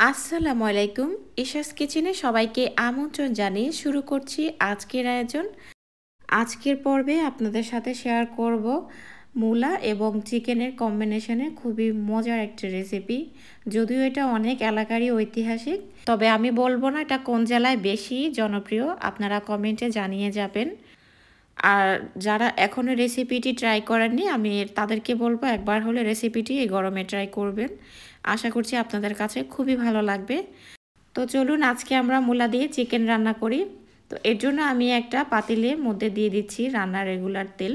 আসসালামু আলাইকুম। ইশাস কিচেনে সবাইকে আমন্ত্রণ জানিয়ে শুরু করছি আজকের আয়োজন। আজকের পর্বে আপনাদের সাথে শেয়ার করব মূলা এবং চিকেনের কম্বিনেশনে খুবই মজার একটি রেসিপি। যদিও এটা অনেক এলাকারই ঐতিহাসিক, তবে আমি বলবো না এটা কোন জেলায় বেশি জনপ্রিয়, আপনারা কমেন্টে জানিয়ে যাবেন। আর যারা এখনও রেসিপিটি ট্রাই করেননি, আমি তাদেরকে বলবো একবার হলে রেসিপিটি এই গরমে ট্রাই করবেন। আশা করছি আপনাদের কাছে খুবই ভালো লাগবে। তো চলুন আজকে আমরা মূলা দিয়ে চিকেন রান্না করি। তো এর জন্য আমি একটা পাতিলের মধ্যে দিয়ে দিচ্ছি রান্নার রেগুলার তেল।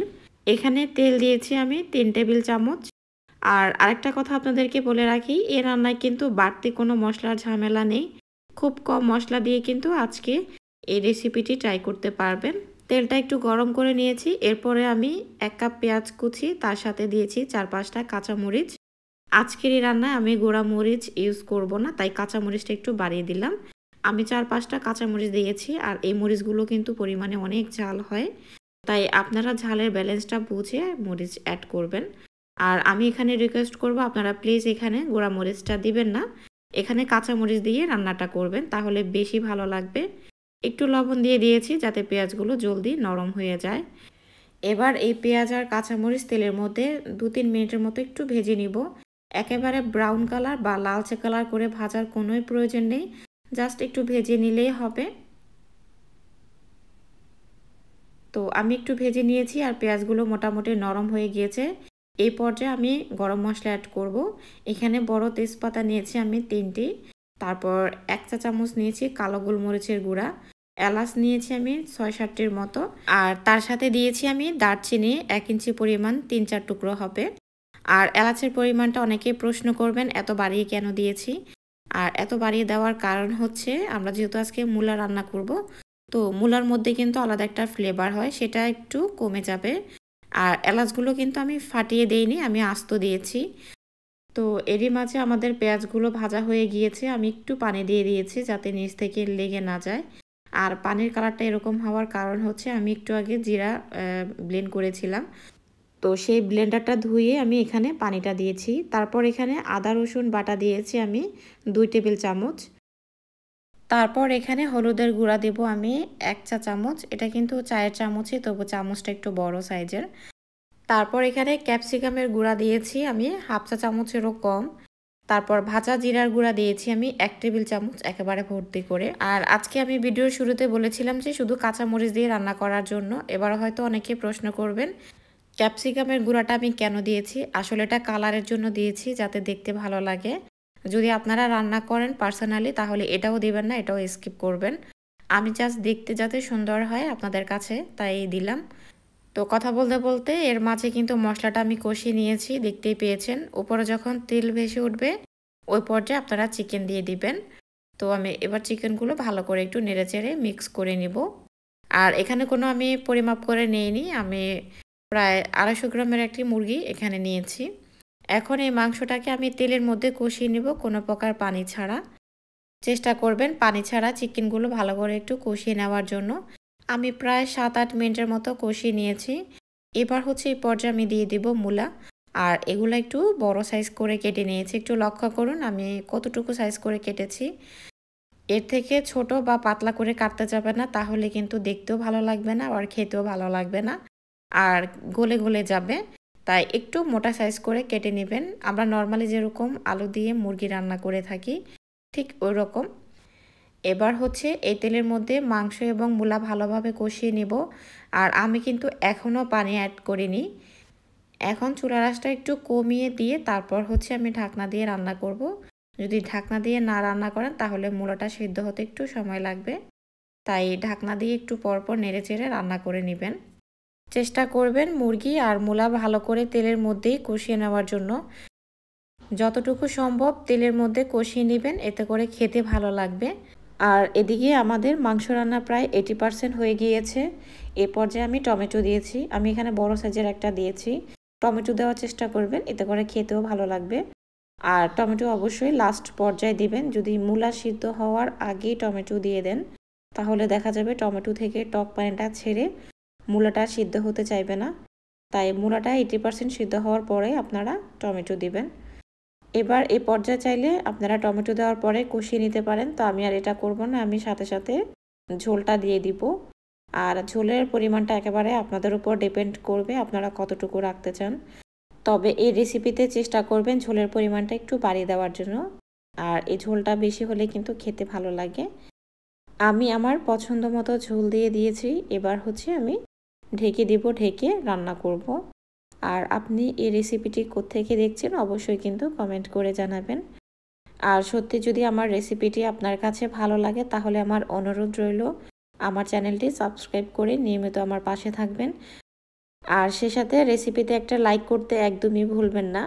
এখানে তেল দিয়েছি আমি 3 টেবিল চামচ। আর আরেকটা কথা আপনাদেরকে বলে রাখি, এই রান্নায় কিন্তু বাড়তি কোনো মশলার ঝামেলা নেই। খুব কম মশলা দিয়ে কিন্তু আজকে এই রেসিপিটি ট্রাই করতে পারবেন। তেলটা একটু গরম করে নিয়েছি। এরপরে আমি 1 কাপ পেঁয়াজ কুচি, তার সাথে দিয়েছি 4-5টা কাঁচামরিচ। আজকের এই রান্নায় আমি গুঁড়া মরিচ ইউজ করব না, তাই কাঁচামরিচটা একটু বাড়িয়ে দিলাম। আমি 4-5টা কাঁচামরিচ দিয়েছি, আর এই মরিচগুলো কিন্তু পরিমাণে অনেক ঝাল হয়, তাই আপনারা ঝালের ব্যালেন্সটা বুঝে মরিচ অ্যাড করবেন। আর আমি এখানে রিকোয়েস্ট করব আপনারা প্লিজ এখানে গুঁড়া মরিচটা দিবেন না, এখানে কাঁচামরিচ দিয়ে রান্নাটা করবেন, তাহলে বেশি ভালো লাগবে। একটু লবণ দিয়ে দিয়েছি যাতে পেঁয়াজগুলো জলদি নরম হয়ে যায়। এবার এই পেঁয়াজ আর কাঁচামরিচ তেলের মধ্যে 2-3 মিনিটের মতো একটু ভেজে নিব। একেবারে ব্রাউন কালার বা লালচে কালার করে ভাজার কোনোই প্রয়োজন নেই, জাস্ট একটু ভেজে নিলেই হবে। তো আমি একটু ভেজে নিয়েছি আর পেঁয়াজগুলো মোটামুটি নরম হয়ে গিয়েছে। এই পর্যায়ে আমি গরম মশলা অ্যাড করব। এখানে বড় তেজপাতা নিয়েছি আমি 3টি, তারপর 1 চা চামচ নিয়েছি কালো গোলমরিচের গুঁড়া, এলাচ নিয়েছি আমি 6-7টির মতো, আর তার সাথে দিয়েছি আমি দারচিনি 1 ইঞ্চি পরিমাণ, 3-4 টুকরো হবে। আর এলাচের পরিমাণটা অনেকেই প্রশ্ন করবেন এত বাড়িয়ে কেন দিয়েছি। আর এত বাড়িয়ে দেওয়ার কারণ হচ্ছে, আমরা যেহেতু আজকে মূলা রান্না করব, তো মূলার মধ্যে কিন্তু আলাদা একটা ফ্লেভার হয়, সেটা একটু কমে যাবে। আর এলাচগুলো কিন্তু আমি ফাটিয়ে দেইনি, আমি আস্ত দিয়েছি। তো এরই মাঝে আমাদের পেঁয়াজগুলো ভাজা হয়ে গিয়েছে। আমি একটু পানি দিয়ে দিয়েছি যাতে নিচ থেকে লেগে না যায়। আর পানির কালারটা এরকম হওয়ার কারণ হচ্ছে, আমি একটু আগে জিরা ব্লেন্ড করেছিলাম, তো সেই ব্লেন্ডারটা ধুয়ে আমি এখানে পানিটা দিয়েছি। তারপর এখানে আদা রসুন বাটা দিয়েছি আমি 2 টেবিল চামচ। তারপর এখানে হলুদের গুঁড়া দেব আমি 1 চা চামচ। এটা কিন্তু চায়ের চামচই, তবু চামচটা একটু বড় সাইজের। তারপর এখানে ক্যাপসিকামের গুঁড়া দিয়েছি আমি 1/2 চা চামচেরও কম। তারপর ভাজা জিরার গুঁড়া দিয়েছি আমি 1 টেবিল চামচ, একেবারে ভর্তি করে। আর আজকে আমি ভিডিওর শুরুতে বলেছিলাম যে শুধু কাঁচামরিচ দিয়ে রান্না করার জন্য। এবার হয়তো অনেকে প্রশ্ন করবেন ক্যাপসিকামের গুঁড়াটা আমি কেন দিয়েছি। আসলে এটা কালারের জন্য দিয়েছি, যাতে দেখতে ভালো লাগে। যদি আপনারা রান্না করেন পার্সোনালি, তাহলে এটাও দিবেন না, এটাও স্কিপ করবেন। আমি জাস্ট দেখতে যাতে সুন্দর হয় আপনাদের কাছে, তাই দিলাম। তো কথা বলতে বলতে এর মাঝে কিন্তু মশলাটা আমি কষিয়ে নিয়েছি, দেখতেই পেয়েছেন। উপরে যখন তেল ভেসে উঠবে ওই পর্যায়ে আপনারা চিকেন দিয়ে দিবেন। তো আমি এবার চিকেনগুলো ভালো করে একটু নেড়েচেড়ে মিক্স করে নিব। আর এখানে কোনো আমি পরিমাপ করে নিইনি, আমি প্রায় 250 গ্রামের একটি মুরগি এখানে নিয়েছি। এখন এই মাংসটাকে আমি তেলের মধ্যে কষিয়ে নিব, কোনো প্রকার পানি ছাড়া। চেষ্টা করবেন পানি ছাড়া চিকেনগুলো ভালো করে একটু কষিয়ে নেওয়ার জন্য। আমি প্রায় 7-8 মিনিটের মতো কষিয়ে নিয়েছি। এবার হচ্ছে এই পর্যায়ে আমি দিয়ে দিব মূলা। আর এগুলো একটু বড় সাইজ করে কেটে নিয়েছি। একটু লক্ষ্য করুন আমি কতটুকু সাইজ করে কেটেছি। এর থেকে ছোট বা পাতলা করে কাটতে যাবে না, তাহলে কিন্তু দেখতেও ভালো লাগবে না, আর খেতেও ভালো লাগবে না, আর গলে গলে যাবে। তাই একটু মোটা সাইজ করে কেটে নেবেন। আমরা নর্মালি যেরকম আলু দিয়ে মুরগি রান্না করে থাকি, ঠিক ওই রকম। এবার হচ্ছে এই তেলের মধ্যে মাংস এবং মূলা ভালোভাবে কষিয়ে নেব। আর আমি কিন্তু এখনও পানি অ্যাড করিনি। এখন চুলার আঁচটা একটু কমিয়ে দিয়ে তারপর হচ্ছে আমি ঢাকনা দিয়ে রান্না করব। যদি ঢাকনা দিয়ে না রান্না করেন তাহলে মূলাটা সিদ্ধ হতে একটু সময় লাগবে, তাই ঢাকনা দিয়ে একটু পরপর নেড়েচেড়ে রান্না করে নেবেন। চেষ্টা করবেন মুরগি আর মূলা ভালো করে তেলের মধ্যেই কষিয়ে নেওয়ার জন্য। যতটুকু সম্ভব তেলের মধ্যে কষিয়ে নেবেন, এতে করে খেতে ভালো লাগবে। আর এদিকে আমাদের মাংস রান্না প্রায় 80% হয়ে গিয়েছে। এ পর্যায়ে আমি টমেটো দিয়েছি। আমি এখানে বড় সাইজের একটা দিয়েছি। টমেটো দেওয়ার চেষ্টা করবেন, এতে করে খেতেও ভালো লাগবে। আর টমেটো অবশ্যই লাস্ট পর্যায়ে দিবেন। যদি মূলা সিদ্ধ হওয়ার আগেই টমেটো দিয়ে দেন, তাহলে দেখা যাবে টমেটো থেকে টক পানিটা ছেড়ে মূলাটা সিদ্ধ হতে চাইবে না। তাই মূলাটা 80% সিদ্ধ হওয়ার পরে আপনারা টমেটো দিবেন। এবার এই পর্যায়ে চাইলে আপনারা টমেটো দেওয়ার পরে কষিয়ে নিতে পারেন। তো আমি আর এটা করব না, আমি সাথে সাথে ঝোলটা দিয়ে দিব। আর ঝোলের পরিমাণটা একেবারে আপনাদের উপর ডিপেন্ড করবে আপনারা কতটুকু রাখতে চান। তবে এই রেসিপিতে চেষ্টা করবেন ঝোলের পরিমাণটা একটু বাড়িয়ে দেওয়ার জন্য। আর এই ঝোলটা বেশি হলে কিন্তু খেতে ভালো লাগে। আমি আমার পছন্দ মতো ঝোল দিয়ে দিয়েছি। এবার হচ্ছে আমি ঢেকে দিব, ঢেকে রান্না করব। আর আপনি এই রেসিপিটি কোত্থেকে দেখছেন অবশ্যই কিন্তু কমেন্ট করে জানাবেন। আর সত্যি যদি আমার রেসিপিটি আপনার কাছে ভালো লাগে তাহলে আমার অনুরোধ রইল আমার চ্যানেলটি সাবস্ক্রাইব করে নিয়মিত আমার পাশে থাকবেন। আর সে সাথে রেসিপিতে একটা লাইক করতে একদমই ভুলবেন না।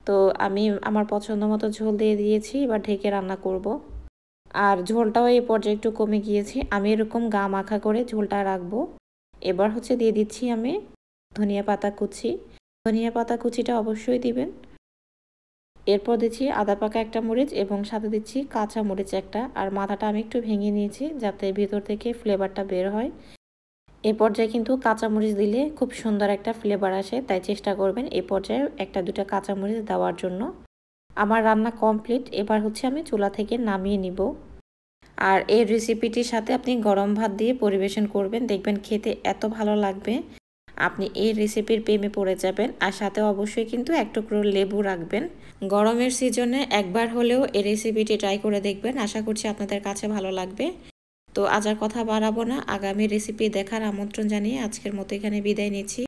তো আমি আমার পছন্দ মতো ঝোল দিয়ে দিয়েছি, এবার ঢেকে রান্না করব। আর ঝোলটাও এই পর্যায়ে একটু কমে গিয়েছে, আমি এরকম গা মাখা করে ঝোলটা রাখবো। এবার হচ্ছে দিয়ে দিচ্ছি আমি ধনিয়া পাতা কুচি। ধনিয়া পাতা কুচিটা অবশ্যই দিবেন। এরপর দিচ্ছি আদা পাকা একটা মরিচ এবং সাথে দিচ্ছি কাঁচা মরিচ একটা। আর মাথাটা আমি একটু ভেঙে নিয়েছি যাতে ভিতর থেকে ফ্লেভারটা বের হয়। এ পর্যায়ে কিন্তু কাঁচামরিচ দিলে খুব সুন্দর একটা ফ্লেভার আসে, তাই চেষ্টা করবেন এই পর্যায়ে একটা দুটা কাঁচামরিচ দেওয়ার জন্য। আমার রান্না কমপ্লিট, এবার হচ্ছে আমি চুলা থেকে নামিয়ে নিব। আর এই রেসিপিটির সাথে আপনি গরম ভাত দিয়ে পরিবেশন করবেন, দেখবেন খেতে এত ভালো লাগবে, আপনি এই রেসিপির প্রেমে পড়ে যাবেন। আর সাথে অবশ্যই কিন্তু এক টুকরো লেবু রাখবেন। গরমের সিজনে একবার হলেও এই রেসিপিটি ট্রাই করে দেখবেন, আশা করছি আপনাদের কাছে ভালো লাগবে। তো আজ আর কথা বাড়াবো না, আগামী রেসিপি দেখার আমন্ত্রণ জানিয়ে আজকের মতো এখানে বিদায় নিচ্ছি।